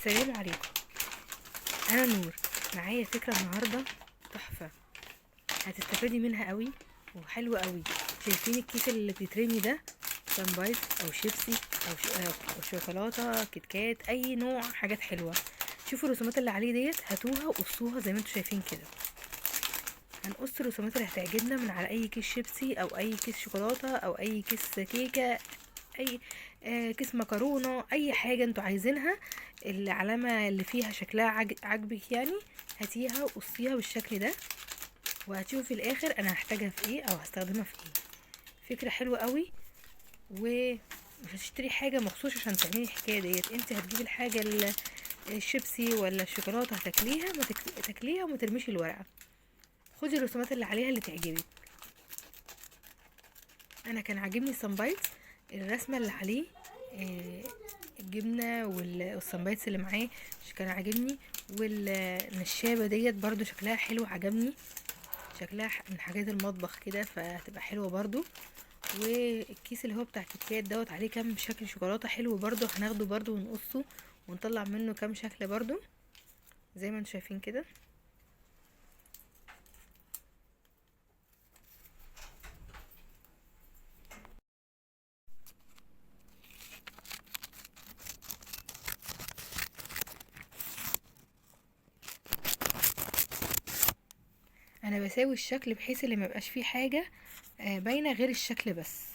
السلام عليكم. انا نور. معايا فكره النهارده تحفه، هتستفادي منها قوي وحلوه قوي. شايفين الكيس اللي بيترمي ده؟ سان او شيبسي أو شوكولاته كيت كات، اي نوع حاجات حلوه. شوفوا الرسومات اللي عليه ديت، هاتوها وقصوها زي ما انتم شايفين كده. هنقص الرسومات اللي هتعجبنا من على اي كيس شيبسي او اي كيس شوكولاته او اي كيس كيكه، اي كيس مكرونه، اي حاجه انتوا عايزينها. العلامه اللي فيها شكلها عجبك يعني، هاتيها وقصيها بالشكل ده، وهتشوفوا في الاخر انا هحتاجها في ايه او هستخدمها في ايه. فكره حلوه قوي، ومش هتشتري حاجه مخصوص عشان تعملي الحكايه ديت. انت هتجيبي الحاجه الشيبسي ولا الشوكولاته، هتاكليها ما تاكليها وما ترميش الورقه. خدي الرسومات اللي عليها اللي تعجبك. انا كان عاجبني السامبايتس، الرسمه اللي عليه آه، الجبنه والسامبايتس اللي معاه كان عاجبني، والنشابه ديت برضو شكلها حلو عجبني. شكلها من حاجات المطبخ كده، فهتبقى حلوه برضو. والكيس اللي هو بتاع كيكات دوت عليه كام شكل شوكولاته حلو برضو، هناخده برضو ونقصه ونطلع منه كام شكل برضو زي ما انتم شايفين كده. انا بساوي الشكل بحيث اللي ميبقاش فيه حاجه باينه غير الشكل بس.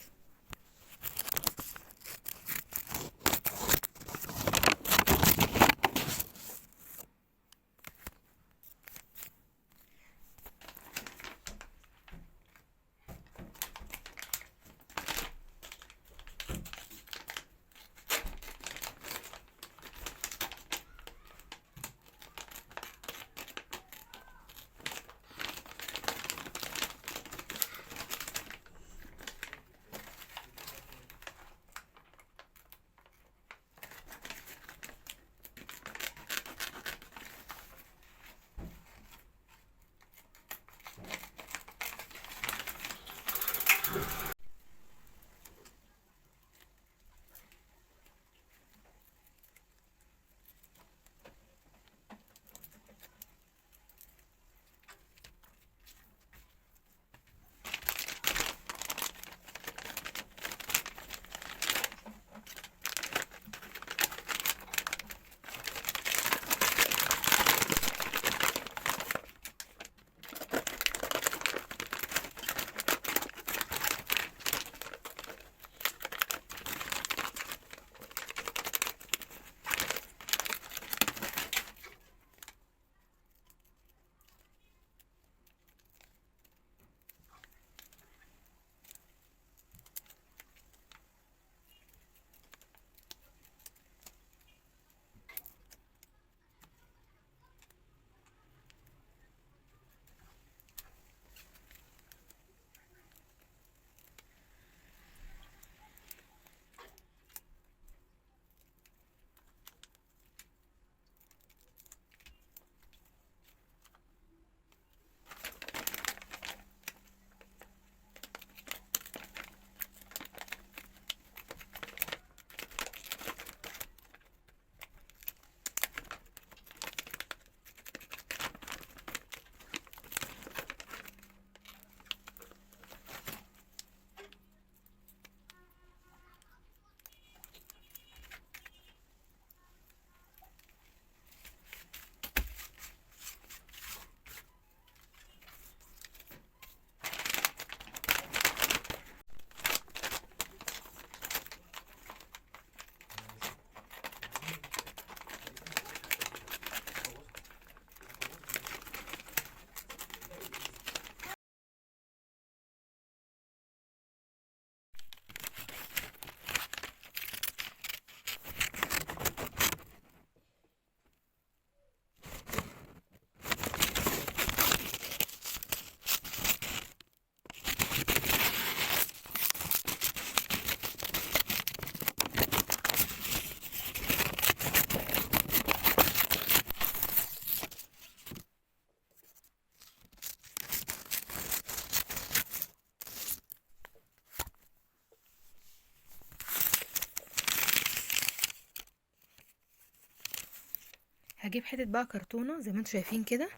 هجيب حتة بقى كرتونة زي ما انتوا شايفين كده،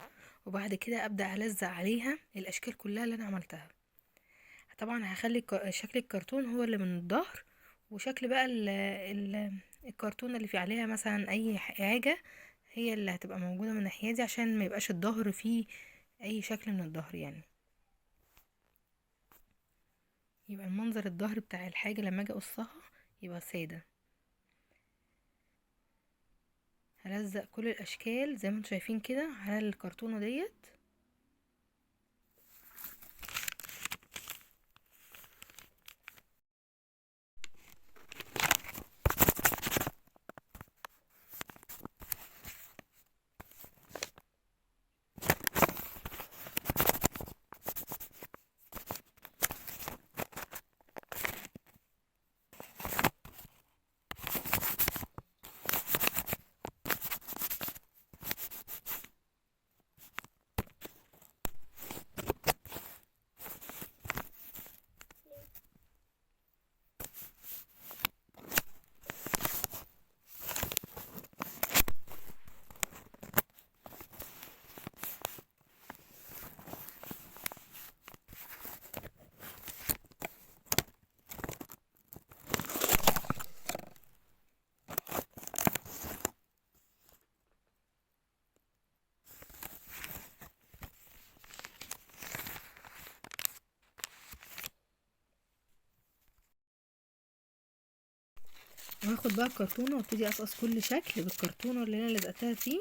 وبعد كده ابدأ الزق عليها الاشكال كلها اللي انا عملتها. طبعا هخلي شكل الكرتون هو اللي من الظهر، وشكل بقى الكرتونة اللي في عليها مثلا اي حاجة هي اللي هتبقى موجودة من الناحية دي، عشان ما يبقاش الظهر فيه اي شكل من الظهر يعني. يبقى المنظر الظهر بتاع الحاجة لما اجي اقصها يبقى سادة. هلزق كل الاشكال زي ما انتوا شايفين كده على الكرتونة ديت. وهاخد بقى الكرتونة وابتدي اقصقص كل شكل بالكرتونة اللي انا لزقتها فيه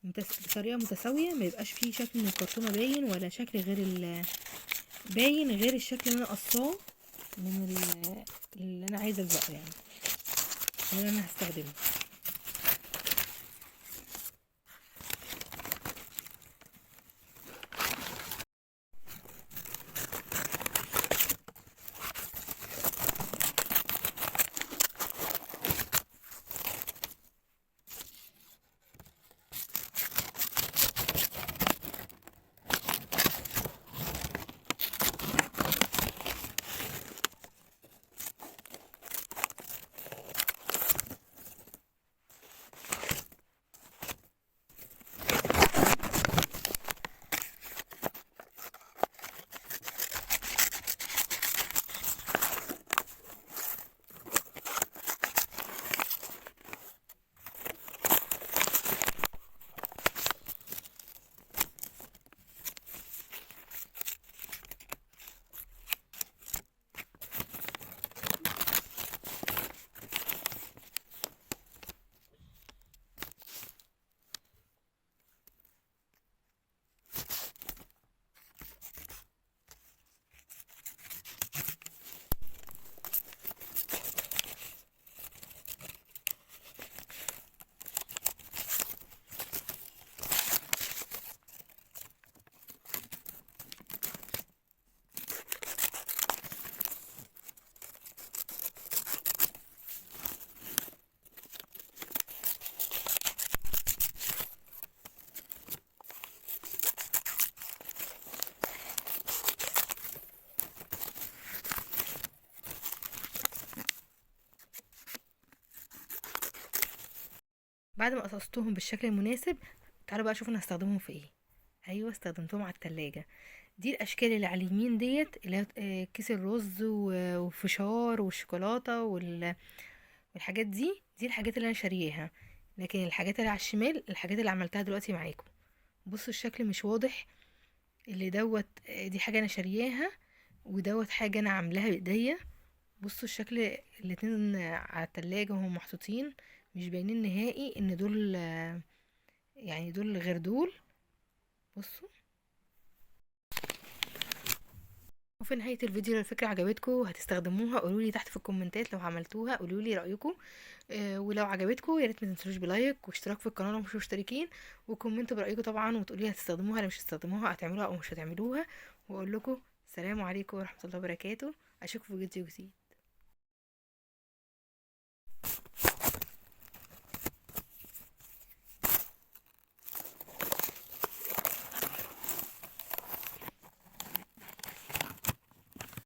بطريقة متساوية، ما يبقاش فيه شكل من الكرتونة باين ولا شكل غير باين غير الشكل اللي انا قصاه من اللي انا عايزة الزقه يعني، اللي انا هستخدمه. بعد ما قصصتهم بالشكل المناسب، تعالوا بقى شوفوا انا هستخدمهم في ايه. ايوه، استخدمتهم على التلاجة. دي الاشكال اللي على اليمين ديت اللي هي كيس الرز والفشار والشوكولاته والحاجات دي الحاجات اللي انا شارياها. لكن الحاجات اللي على الشمال الحاجات اللي عملتها دلوقتي معاكم. بصوا الشكل مش واضح، اللي دوت دي حاجه انا شارياها، ودوت حاجه انا عاملاها بايديا. بصوا الشكل، الاتنين على التلاجة وهم محطوطين مش باينين نهائي ان دول يعني دول غير دول. بصوا. وفي نهاية الفيديو لو الفكرة عجبتكم هتستخدموها قولولي تحت في الكومنتات، لو عملتوها قولولي رأيكم. ولو عجبتكم يا ريت ما تنسوش بلايك واشتراك في القناة لو مش مشتركين، وكومنتوا برأيكم طبعا، وتقولي هتستخدموها ولا مش هتستخدموها، هتعملوها او مش هتعملوها. واقول لكم السلام عليكم ورحمة الله وبركاته. اشوفكم في فيديو جديد.